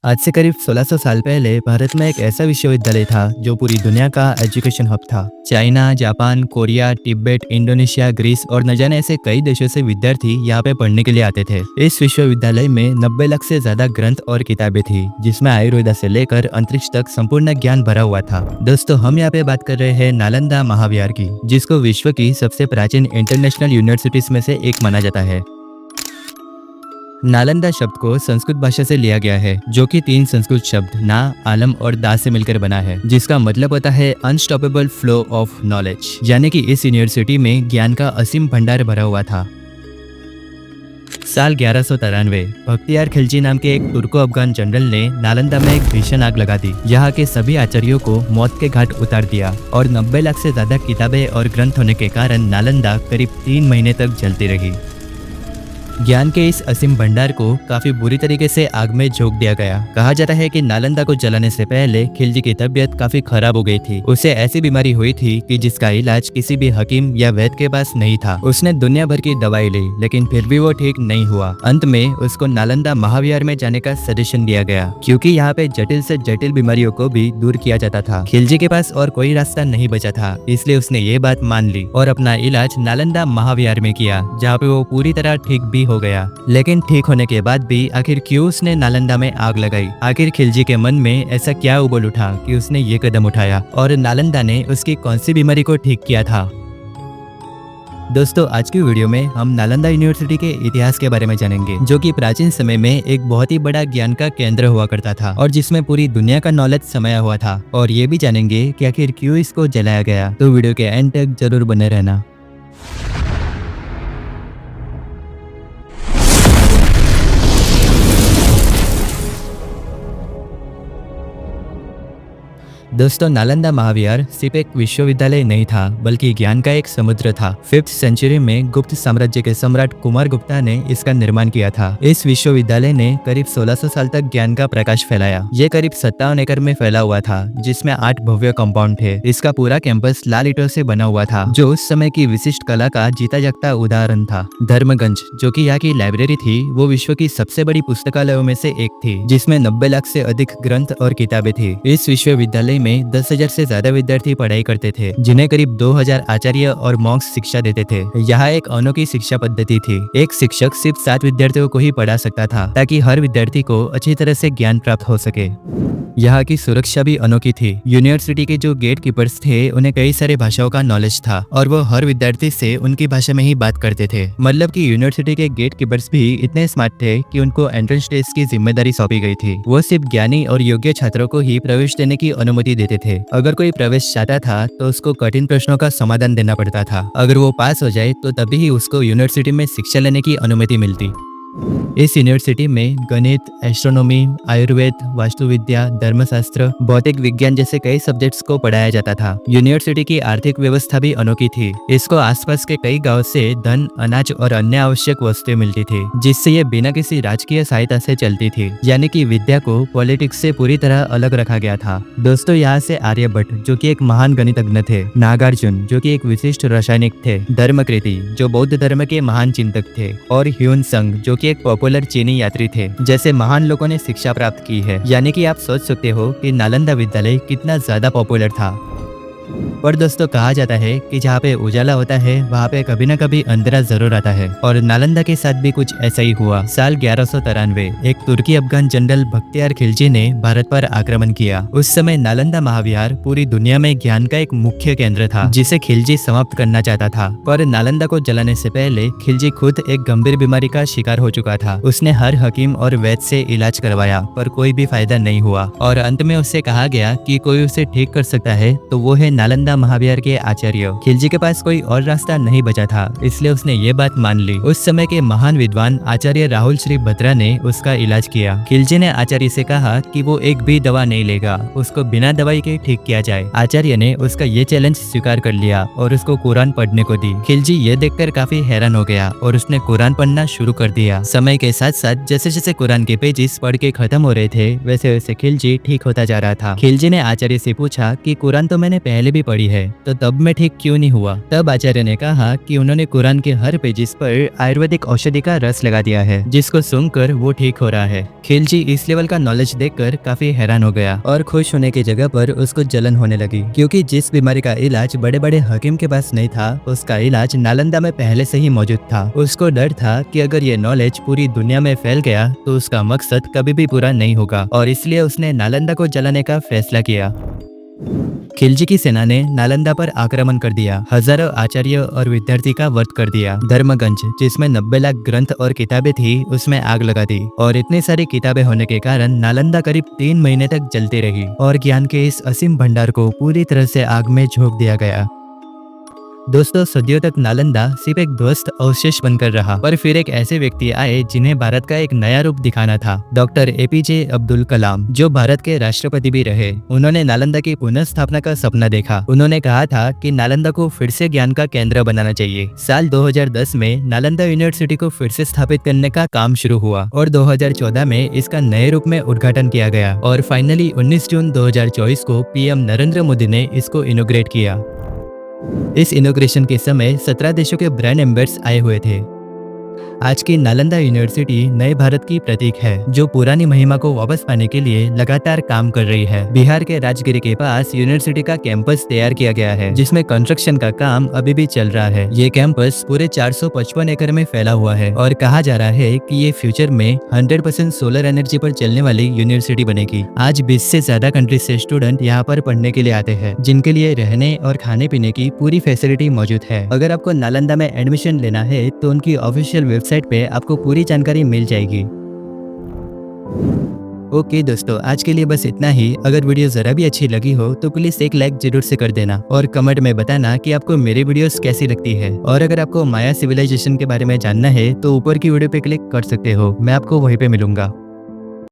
आज से करीब 1600 साल पहले भारत में एक ऐसा विश्वविद्यालय था जो पूरी दुनिया का एजुकेशन हब था। China, Japan, Korea, Tibet, Indonesia, Greece और न जाने ऐसे कई देशों से विद्यार्थी यहाँ पे पढ़ने के लिए आते थे। इस विश्वविद्यालय में 90 लाख से ज्यादा ग्रंथ और किताबें थी, जिसमें आयुर्वेदा से लेकर अंतरिक्ष तक संपूर्ण ज्ञान भरा हुआ था। दोस्तों, हम यहाँ पे बात कर रहे हैं नालंदा महाविहार की, जिसको विश्व की सबसे प्राचीन इंटरनेशनल यूनिवर्सिटीज में से एक माना जाता है। नालंदा शब्द को संस्कृत भाषा से लिया गया है, जो कि 3 संस्कृत शब्द ना, आलम और दा से मिलकर बना है, जिसका मतलब होता है अनस्टॉपेबल फ्लो ऑफ नॉलेज। यानी कि इस यूनिवर्सिटी में ज्ञान का असीम भंडार भरा हुआ था। साल 1193 बख्तियार खिलजी नाम के एक तुर्को अफगान जनरल ने नालंदा में एक भीषण आग लगा दी। यहाँ के सभी आचार्यों को मौत के घाट उतार दिया और 90 लाख से ज्यादा किताबें और ग्रंथ होने के कारण नालंदा करीब 3 महीने तक जलती रही। ज्ञान के इस असीम भंडार को काफी बुरी तरीके से आग में झोंक दिया गया। कहा जाता है कि नालंदा को जलाने से पहले खिलजी की तबीयत काफी खराब हो गई थी। उसे ऐसी बीमारी हुई थी कि जिसका इलाज किसी भी हकीम या वैद्य के पास नहीं था। उसने दुनिया भर की दवाई ली, लेकिन फिर भी वो ठीक नहीं हुआ। अंत में उसको नालंदा महाविहार में जाने का सजेशन दिया गया, क्योंकि यहाँ पे जटिल से जटिल बीमारियों को भी दूर किया जाता था। खिलजी के पास और कोई रास्ता नहीं बचा था, इसलिए उसने ये बात मान ली और अपना इलाज नालंदा महाविहार में किया, जहाँ पे वो पूरी तरह ठीक भी हो गया। लेकिन ठीक होने के बाद भी आखिर क्यों उसने नालंदा में आग लगाई? आखिर खिलजी के मन में ऐसा क्या उबल उठा कि उसने ये कदम उठाया और नालंदा ने उसकी कौन सी बीमारी को ठीक किया था? दोस्तों, आज की वीडियो में हम नालंदा यूनिवर्सिटी के इतिहास के बारे में जानेंगे, जो कि प्राचीन समय में एक बहुत ही बड़ा ज्ञान का केंद्र हुआ करता था और जिसमें पूरी दुनिया का नॉलेज समाया हुआ था। और ये भी जानेंगे कि आखिर क्यों इसको जलाया गया। तो वीडियो के एंड तक जरूर बने रहना। दोस्तों, नालंदा महाविहार सिर्फ एक विश्वविद्यालय नहीं था, बल्कि ज्ञान का एक समुद्र था। 5th सेंचुरी में गुप्त साम्राज्य के सम्राट कुमार गुप्ता ने इसका निर्माण किया था। इस विश्वविद्यालय ने करीब 1600 साल तक ज्ञान का प्रकाश फैलाया। ये करीब 57 एकड़ में फैला हुआ था, जिसमें 8 भव्य कंपाउंड थे। इसका पूरा कैंपस लाल ईंटों से बना हुआ था, जो उस समय की विशिष्ट कला का जीता जागता उदाहरण था। धर्मगंज, जो कि यहाँ की लाइब्रेरी थी, वो विश्व की सबसे बड़ी पुस्तकालयों में से एक थी, जिसमें 90 लाख से अधिक ग्रंथ और किताबें थी। इस विश्वविद्यालय में 10,000 से ज्यादा विद्यार्थी पढ़ाई करते थे, जिन्हें करीब 2000 आचार्य और मॉन्क्स शिक्षा देते थे। यहाँ एक अनोखी शिक्षा पद्धति थी। एक शिक्षक सिर्फ 7 विद्यार्थियों को ही पढ़ा सकता था, ताकि हर विद्यार्थी को अच्छी तरह से ज्ञान प्राप्त हो सके। यहाँ की सुरक्षा भी अनोखी थी। यूनिवर्सिटी के जो गेट कीपर्स थे, उन्हें कई सारे भाषाओं का नॉलेज था और वो हर विद्यार्थी से उनकी भाषा में ही बात करते थे। मतलब कि यूनिवर्सिटी के गेट कीपर्स भी इतने स्मार्ट थे कि उनको एंट्रेंस टेस्ट की जिम्मेदारी सौंपी गई थी। वो सिर्फ ज्ञानी और योग्य छात्रों को ही प्रवेश देने की अनुमति देते थे। अगर कोई प्रवेश चाहता था तो उसको कठिन प्रश्नों का समाधान देना पड़ता था। अगर वो पास हो जाए तो तभी ही उसको यूनिवर्सिटी में शिक्षा लेने की अनुमति मिलती। इस यूनिवर्सिटी में गणित, एस्ट्रोनॉमी, आयुर्वेद, वास्तुविद्या, धर्मशास्त्र, भौतिक विज्ञान जैसे कई सब्जेक्ट्स को पढ़ाया जाता था। यूनिवर्सिटी की आर्थिक व्यवस्था भी अनोखी थी। इसको आसपास के कई गांव से धन, अनाज और अन्य आवश्यक वस्तुएं मिलती थी, जिससे ये बिना किसी राजकीय सहायता से चलती थी। यानी कि विद्या को पॉलिटिक्स से पूरी तरह अलग रखा गया था। दोस्तों, यहाँ से आर्यभट्ट, जो कि एक महान गणितज्ञ थे, नागार्जुन, जो कि एक विशिष्ट रासायनिक थे, धर्मकृति, जो बौद्ध धर्म के महान चिंतक थे, और ह्यून-त्संग, जो एक पॉपुलर चीनी यात्री थे, जैसे महान लोगों ने शिक्षा प्राप्त की है। यानी कि आप सोच सकते हो कि नालंदा विद्यालय कितना ज्यादा पॉपुलर था। पर दोस्तों, कहा जाता है कि जहाँ पे उजाला होता है, वहाँ पे कभी न कभी अंधेरा जरूर आता है, और नालंदा के साथ भी कुछ ऐसा ही हुआ। साल 1193 एक तुर्की अफगान जनरल बख्तियार खिलजी ने भारत पर आक्रमण किया। उस समय नालंदा महाविहार पूरी दुनिया में ज्ञान का एक मुख्य केंद्र था, जिसे खिलजी समाप्त करना चाहता था। पर नालंदा को जलाने से पहले खिलजी खुद एक गंभीर बीमारी का शिकार हो चुका था। उसने हर हकीम और वैद्य से इलाज करवाया, पर कोई भी फायदा नहीं हुआ, और अंत में उससे कहा गया कि कोई उसे ठीक कर सकता है तो वो है नालंदा महाविहार के आचार्य। खिलजी के पास कोई और रास्ता नहीं बचा था, इसलिए उसने ये बात मान ली। उस समय के महान विद्वान आचार्य राहुल श्री भद्रा ने उसका इलाज किया। खिलजी ने आचार्य से कहा कि वो एक भी दवा नहीं लेगा, उसको बिना दवाई के ठीक किया जाए। आचार्य ने उसका ये चैलेंज स्वीकार कर लिया और उसको कुरान पढ़ने को दी। खिलजी ये देखकर काफी हैरान हो गया और उसने कुरान पढ़ना शुरू कर दिया। समय के साथ साथ जैसे जैसे कुरान के पेजेस पढ़ के खत्म हो रहे थे, वैसे वैसे खिलजी ठीक होता जा रहा था। खिलजी ने आचार्य से पूछा कि कुरान तो मैंने पहले भी पड़ी है, तो तब मैं ठीक क्यों नहीं हुआ। तब आचार्य ने कहा कि उन्होंने कुरान के हर पेजेस पर आयुर्वेदिक औषधि का रस लगा दिया है, जिसको सुनकर वो ठीक हो रहा है। खिलजी इस लेवल का नॉलेज देखकर काफी हैरान हो गया और खुश होने की जगह पर उसको जलन होने लगी, क्योंकि जिस बीमारी का इलाज बड़े बड़े हकीम के पास नहीं था, उसका इलाज नालंदा में पहले से ही मौजूद था। उसको डर था कि अगर ये नॉलेज पूरी दुनिया में फैल गया तो उसका मकसद कभी भी पूरा नहीं होगा, और इसलिए उसने नालंदा को जलाने का फैसला किया। खिलजी की सेना ने नालंदा पर आक्रमण कर दिया, हजारों आचार्य और विद्यार्थी का वध कर दिया। धर्मगंज, जिसमें 90 लाख ग्रंथ और किताबें थी, उसमें आग लगा दी, और इतनी सारी किताबें होने के कारण नालंदा करीब 3 महीने तक जलती रही और ज्ञान के इस असीम भंडार को पूरी तरह से आग में झोंक दिया गया। दोस्तों, सदियों तक नालंदा सिर्फ एक ध्वस्त अवशेष बनकर रहा, पर फिर एक ऐसे व्यक्ति आए जिन्हें भारत का एक नया रूप दिखाना था। डॉक्टर एपीजे अब्दुल कलाम, जो भारत के राष्ट्रपति भी रहे। उन्होंने नालंदा की पुनः स्थापना का सपना देखा। उन्होंने कहा था कि नालंदा को फिर से ज्ञान का केंद्र बनाना चाहिए। साल 2010 में नालंदा यूनिवर्सिटी को फिर से स्थापित करने का काम शुरू हुआ और 2014 में इसका नए रूप में उद्घाटन किया गया, और फाइनली 19 जून 2024 को पीएम नरेंद्र मोदी ने इसको इनॉग्रेट किया। इस इनॉग्रेशन के समय 17 देशों के ब्रांड एम्बेसडर्स आए हुए थे। आज की नालंदा यूनिवर्सिटी नए भारत की प्रतीक है, जो पुरानी महिमा को वापस पाने के लिए लगातार काम कर रही है। बिहार के राजगिरी के पास यूनिवर्सिटी का कैंपस तैयार किया गया है, जिसमें कंस्ट्रक्शन का काम अभी भी चल रहा है। ये कैंपस पूरे 455 एकड़ में फैला हुआ है और कहा जा रहा है कि ये फ्यूचर में 100% सोलर एनर्जी पर चलने वाली यूनिवर्सिटी बनेगी। आज 20 से ज्यादा कंट्री से स्टूडेंट यहाँ पर पढ़ने के लिए आते हैं, जिनके लिए रहने और खाने पीने की पूरी फैसिलिटी मौजूद है। अगर आपको नालंदा में एडमिशन लेना है तो उनकी ऑफिशियल वेबसाइट पे आपको पूरी जानकारी मिल जाएगी। ओके दोस्तों, आज के लिए बस इतना ही। अगर वीडियो जरा भी अच्छी लगी हो तो प्लीज एक लाइक जरूर से कर देना और कमेंट में बताना कि आपको मेरी वीडियोस कैसी लगती है। और अगर आपको माया सिविलाइजेशन के बारे में जानना है तो ऊपर की वीडियो पे क्लिक कर सकते हो, मैं आपको वहीं पे मिलूंगा।